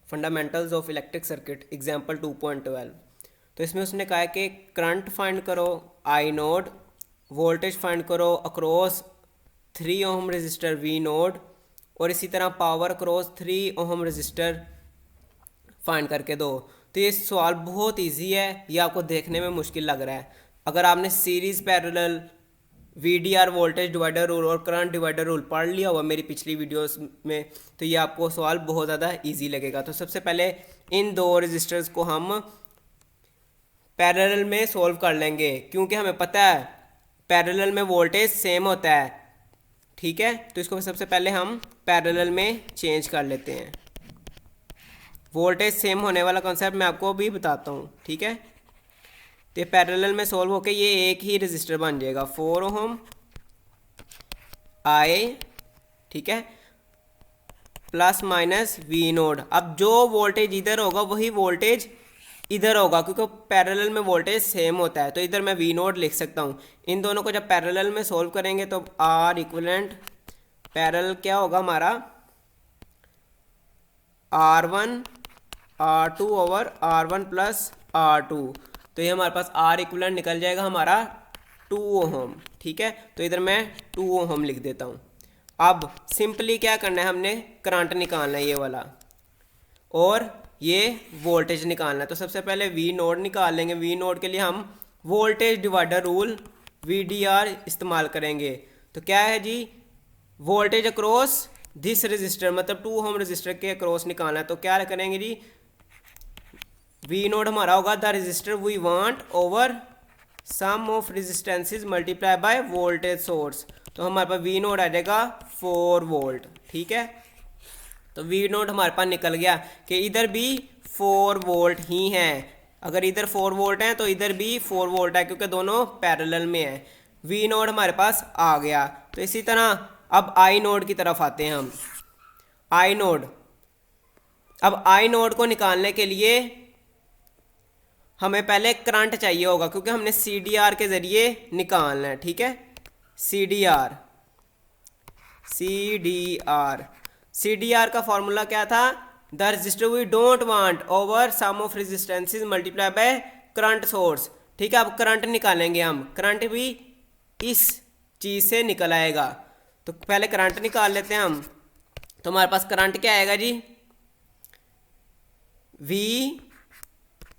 Fundamentals of electric circuit example 2.12। तो इसमें उसने कहा है कि करंट फाइंड करो आई नोड, वोल्टेज फाइंड करो across 3 ohm resistor V node, और इसी तरह power across 3 ohm resistor find करके दो। तो ये सवाल बहुत इजी है, ये आपको देखने में मुश्किल लग रहा है। अगर आपने series parallel VDR voltage divider rule और करंट डिवाइडर रूल पढ़ लिया हुआ मेरी पिछली वीडियोस में, तो ये आपको सवाल बहुत ज़्यादा इजी लगेगा। तो सबसे पहले इन दो रजिस्टर्स को हम पैरेलल में सॉल्व कर लेंगे, क्योंकि हमें पता है पैरेलल में वोल्टेज सेम होता है। ठीक है, तो इसको सबसे पहले हम पैरेलल में चेंज कर लेते हैं। वोल्टेज सेम होने वाला कॉन्सेप्ट मैं आपको अभी बताता हूँ। ठीक है, तो पैरेलल में सॉल्व होके ये एक ही रजिस्टर बन जाएगा 4 ओम आई, ठीक है, प्लस माइनस वी नोड। अब जो वोल्टेज इधर होगा वही वोल्टेज इधर होगा, क्योंकि पैरेलल में वोल्टेज सेम होता है। तो इधर मैं वी नोड लिख सकता हूँ। इन दोनों को जब पैरेलल में सॉल्व करेंगे तो आर इक्विवेलेंट पैरेलल क्या होगा हमारा, R1 R2 over R1 plus R2। तो ये हमारे पास आर इक्विवेलेंट निकल जाएगा हमारा 2 ओम। ठीक है, तो इधर मैं 2 ओम लिख देता हूँ। अब सिंपली क्या करना है, हमने करंट निकालना है ये वाला, और ये वोल्टेज निकालना है। तो सबसे पहले वी नोड निकाल लेंगे। वी नोड के लिए हम वोल्टेज डिवाइडर रूल VDR इस्तेमाल करेंगे। तो क्या है जी, वोल्टेज अक्रॉस दिस रजिस्टर, मतलब 2 ओम रजिस्टर के अक्रॉस निकालना है। तो क्या करेंगे जी, वी नोड हमारा होगा the resistor we want over sum of resistances multiply by voltage source. तो हमारे पास वी नोड आ जाएगा 4 वोल्ट। ठीक है, तो वी नोड हमारे पास निकल गया कि इधर भी 4 वोल्ट ही हैं। अगर इधर 4 वोल्ट हैं तो इधर भी 4 वोल्ट है, क्योंकि दोनों पैरेलल में है। वी नोड हमारे पास आ गया। तो इसी तरह अब आई नोड की तरफ आते हैं हम। आई नोड, अब आई नोड को निकालने के लिए हमें पहले करंट चाहिए होगा, क्योंकि हमने CDR के जरिए निकालना है। ठीक है, CDR का फॉर्मूला क्या था, the resistor we don't want over sum of resistances multiply by current source. ठीक है, अब करंट निकालेंगे हम। करंट भी इस चीज़ से निकल आएगा। तो पहले करंट निकाल लेते हैं हम। तो हमारे पास करंट क्या आएगा जी, V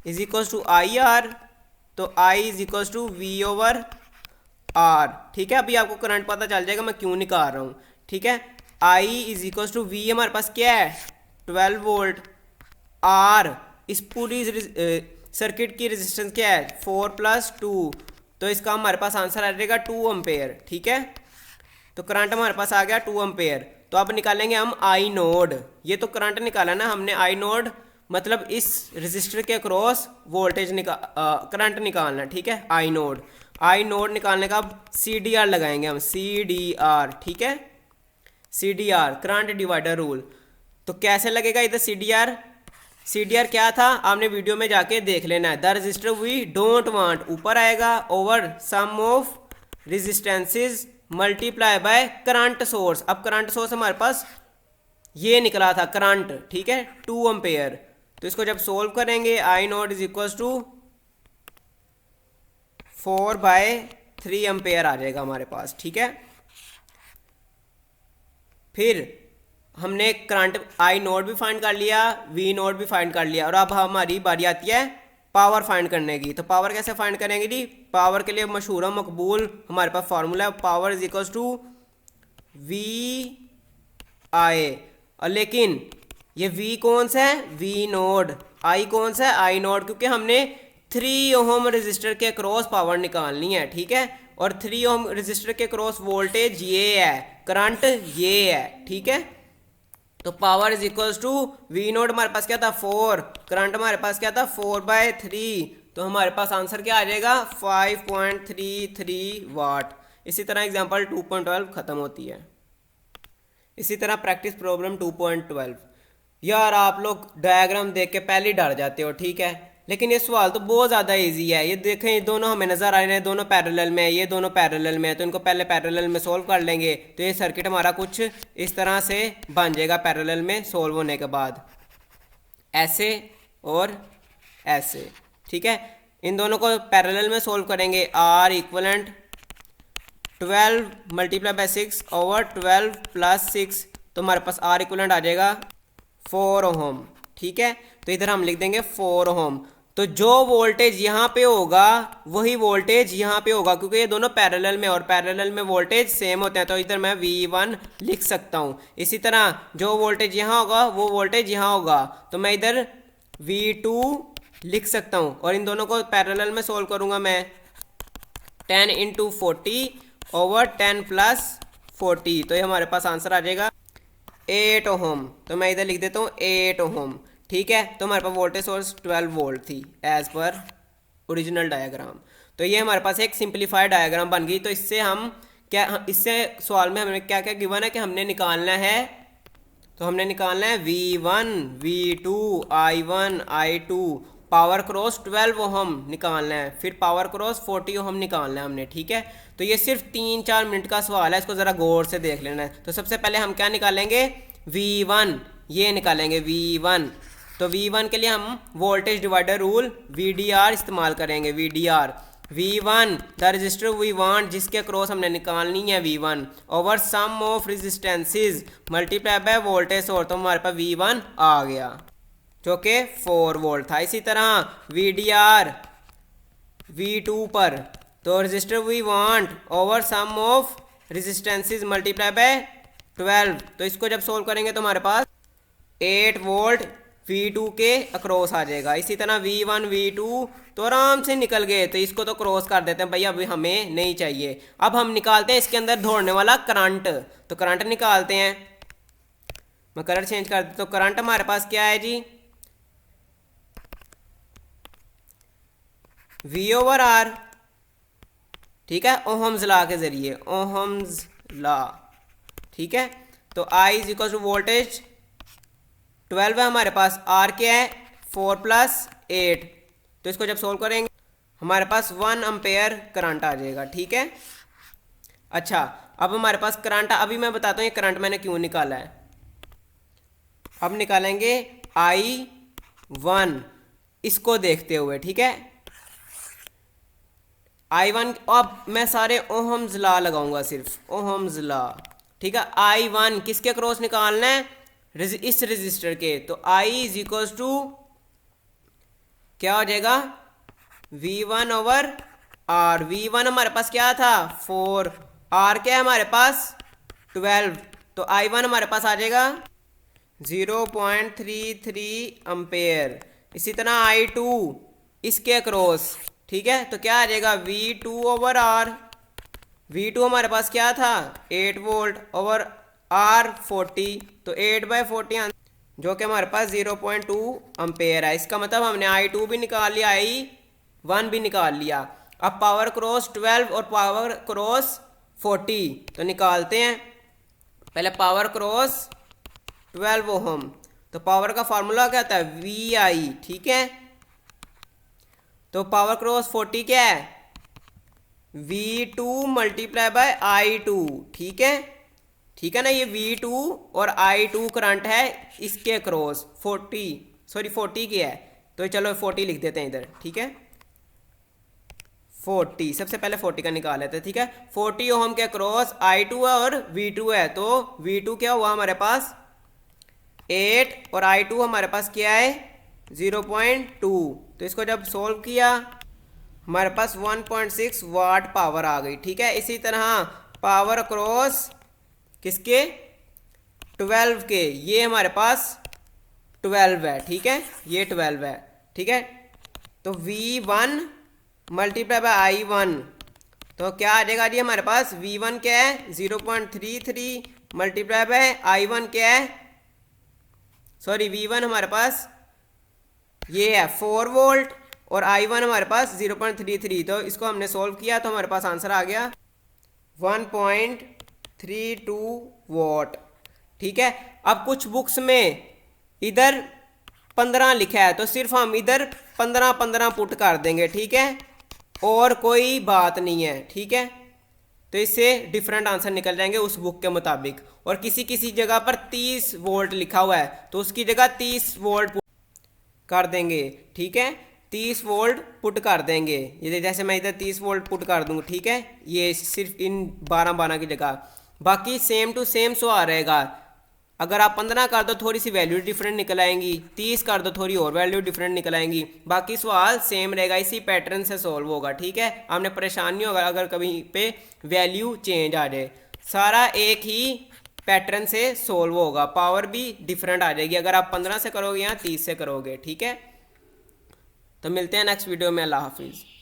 is equals to I R. तो I is equals to V over R। ठीक है, अभी आपको करंट पता चल जाएगा मैं क्यों निकाल रहा हूँ। ठीक है, I is equals to V हमारे पास क्या है 12 वोल्ट, R इस पूरी सर्किट की रेजिस्टेंस क्या है 4 प्लस 2। तो इसका हमारे पास आंसर आ जाएगा 2 एम्पेयर। ठीक है, तो करंट हमारे पास आ गया 2 एम्पेयर। तो अब निकालेंगे हम आई नोड। ये तो करंट निकाला ना हमने, आई नोड मतलब इस रजिस्टर के अक्रॉस वोल्टेज करंट निकालना। ठीक है, आई नोड निकालने का अब CDR लगाएंगे हम, CDR। ठीक है, CDR करंट डिवाइडर रूल। तो कैसे लगेगा इधर CDR क्या था, आपने वीडियो में जाके देख लेना है। The resistor we don't want ऊपर आएगा over sum of resistances multiply by current source. अब करंट सोर्स हमारे पास ये निकला था करंट। ठीक है, 2 एम्पेयर। तो इसको जब सोल्व करेंगे I node is equal to 4/3 ampere आ जाएगा हमारे पास। ठीक है, फिर हमने करंट आई नोड भी फाइंड कर लिया, वी नोड भी फाइंड कर लिया, और अब हमारी बारी आती है पावर फाइंड करने की। तो पावर कैसे फाइंड करेंगे जी, पावर के लिए मशहूर मकबूल हमारे पास फार्मूला है, power is equal to VI। और लेकिन ये V कौन सा है, V नोड। I कौन सा है, I नोड, क्योंकि हमने 3 ओम रजिस्टर के क्रॉस पावर निकालनी है। ठीक है, और 3 ओम रजिस्टर के क्रॉस वोल्टेज ये है, करंट ये है। ठीक है, तो power is equals to V node हमारे पास क्या था 4, करंट हमारे पास क्या था 4/3। तो हमारे पास आंसर क्या आ जाएगा 5.33 वाट। इसी तरह एग्जांपल 2.12 खत्म होती है। इसी तरह प्रैक्टिस प्रॉब्लम 2.12। यार आप लोग डायग्राम देख के पहले ही डर जाते हो। ठीक है, लेकिन ये सवाल तो बहुत ज़्यादा इजी है। ये देखें, ये दोनों हमें नज़र आ रहे हैं, दोनों पैरेलल में है, ये दोनों पैरेलल में है। तो इनको पहले पैरेलल में सोल्व कर लेंगे। तो ये सर्किट हमारा कुछ इस तरह से बन जाएगा पैरेलल में सोल्व होने के बाद। ऐसे और ऐसे, ठीक है। इन दोनों को पैरेलल में सोल्व करेंगे। R equivalent 12 multiply by 6 over 12 plus 6, तो हमारे पास आर इक्वलेंट आ जाएगा 4 ओम, ठीक है। तो इधर हम लिख देंगे 4 ओम। तो जो वोल्टेज यहाँ पे होगा वही वोल्टेज यहाँ पे होगा, क्योंकि ये दोनों पैरेलल में और पैरेलल में वोल्टेज सेम होते हैं, तो इधर मैं V1 लिख सकता हूँ। इसी तरह जो वोल्टेज यहाँ होगा वो वोल्टेज यहाँ होगा, तो मैं इधर V2 लिख सकता हूँ। और इन दोनों को पैरेलल में सोल्व करूँगा मैं। 10 इंटू 40 ओवर 10 प्लस 40, तो ये हमारे पास आंसर आ जाएगा 8 ओम। तो मैं इधर लिख देता हूँ 8 ओम, ठीक है। तो हमारे पास वोल्टेज सोर्स 12 वोल्ट थी एज पर ओरिजिनल डायग्राम। तो ये हमारे पास एक सिंप्लीफाइड डायग्राम बन गई। तो इससे हम क्या, इससे सवाल में हमें क्या क्या गिवन है कि हमने निकालना है, तो हमने निकालना है V1 V2 I1 I2, power cross 12 ohm निकालना है, फिर पावर क्रॉस 40 ओहम निकालना है हमने, ठीक है। तो ये सिर्फ 3-4 मिनट का सवाल है, इसको ज़रा गौर से देख लेना है। तो सबसे पहले हम क्या निकालेंगे, V1, ये निकालेंगे V1। तो V1 के लिए हम वोल्टेज डिवाइडर रूल VDR इस्तेमाल करेंगे। VDR V1 the resistor we want, जिसके क्रॉस हमने निकालनी है V1, over sum of resistances multiply by voltage source, तो हमारे पास V1 आ गया जो कि 4 वोल्ट था। इसी तरह VDR V2 पर, तो resistor we want over sum of resistances multiply by 12, तो इसको जब सोल्व करेंगे तो हमारे पास 8 वोल्ट V2 के अक्रॉस आ जाएगा। इसी तरह V1 V2 तो आराम से निकल गए, तो इसको तो क्रॉस कर देते हैं भाई, अभी हमें नहीं चाहिए। अब हम निकालते हैं इसके अंदर दौड़ने वाला करंट, तो करंट निकालते हैं। मैं कलर चेंज कर देता हूँ। तो करंट हमारे पास क्या है जी, V ओवर R, ठीक है, ओहम्स लॉ के जरिए, ओहम्स लॉ, ठीक है। तो I is equal to voltage 12 है हमारे पास, R क्या है 4 प्लस 8, तो इसको जब सोल्व करेंगे हमारे पास 1 एम्पेयर करंट आ जाएगा, ठीक है। अच्छा, अब हमारे पास करंट, अभी मैं बताता हूँ ये करंट मैंने क्यों निकाला है। अब निकालेंगे I1 इसको देखते हुए, ठीक है। I1, अब मैं सारे ओहम्स लॉ लगाऊंगा, सिर्फ ओहम्स लॉ, ठीक है। I1 किसके क्रॉस निकालना है, इस रजिस्टर के, तो I इज इक्वल टू क्या हो जाएगा, V1 ओवर R। V1 हमारे पास क्या था 4, R क्या है हमारे पास 12, तो I1 हमारे पास आ जाएगा 0.33 एम्पेयर। इसी तरह I2 इसके अक्रॉस, ठीक है, तो क्या आ जाएगा V2 ओवर R। V2 हमारे पास क्या था 8 वोल्ट ओवर R 40, तो 8/40 जो कि हमारे पास 0.2 एम्पेयर है। इसका मतलब हमने I2 भी निकाल लिया, I1 भी निकाल लिया। अब पावर क्रॉस 12 और पावर क्रॉस 40 तो निकालते हैं। पहले पावर क्रॉस 12 ओहम, तो पावर का फार्मूला क्या होता है VI, ठीक है। तो पावर क्रॉस 40 क्या है V2 मल्टीप्लाई बाय I2, ठीक है, ठीक है ना। ये V2 और I2 करंट है इसके क्रॉस 40 की है, तो चलो 40 लिख देते हैं इधर, ठीक है। 40 सबसे पहले 40 का निकाल लेते हैं, ठीक है। 40 ओहम के क्रॉस I2 है और V2 है, तो V2 क्या हुआ हमारे पास 8 और I2 हमारे पास क्या है 0.2, तो इसको जब सोल्व किया हमारे पास 1.6 वाट पावर आ गई, ठीक है। इसी तरह पावर क्रॉस किसके 12 के, ये हमारे पास 12 है, ठीक है, ये 12 है, ठीक है। तो V1 मल्टीप्लाई बाय I1, तो क्या आ जाएगा जी हमारे पास V1 क्या है 0.33 मल्टीप्लाई बाय I1 क्या है, सॉरी V1 हमारे पास ये है 4 वोल्ट और I1 हमारे पास 0.33, तो इसको हमने सोल्व किया तो हमारे पास आंसर आ गया 1.32 वोट, ठीक है। अब कुछ बुक्स में इधर 15 लिखा है, तो सिर्फ हम इधर 15 पुट कर देंगे, ठीक है, और कोई बात नहीं है, ठीक है। तो इससे डिफरेंट आंसर निकल जाएंगे उस बुक के मुताबिक। और किसी किसी जगह पर 30 वोल्ट लिखा हुआ है, तो उसकी जगह 30 वोल्ट कर देंगे, ठीक है। 30 वोल्ट पुट कर देंगे, ये जैसे मैं इधर 30 वोल्ट पुट कर दूंगा, ठीक है, ये सिर्फ इन 12 की जगह। बाकी सेम टू सेम सवाल रहेगा। अगर आप 15 कर दो थोड़ी सी वैल्यू डिफरेंट निकल आएंगी, 30 कर दो थोड़ी और वैल्यू डिफरेंट निकल आएंगी, बाकी सवाल सेम रहेगा, इसी पैटर्न से सॉल्व होगा, ठीक है। आपने परेशान नहीं होगा अगर कभी पे वैल्यू चेंज आ जाए, सारा एक ही पैटर्न से सोल्व होगा, पावर भी डिफरेंट आ जाएगी अगर आप 15 से करोगे या 30 से करोगे, ठीक है। तो मिलते हैं नेक्स्ट वीडियो में, अल्लाह हाफिज़।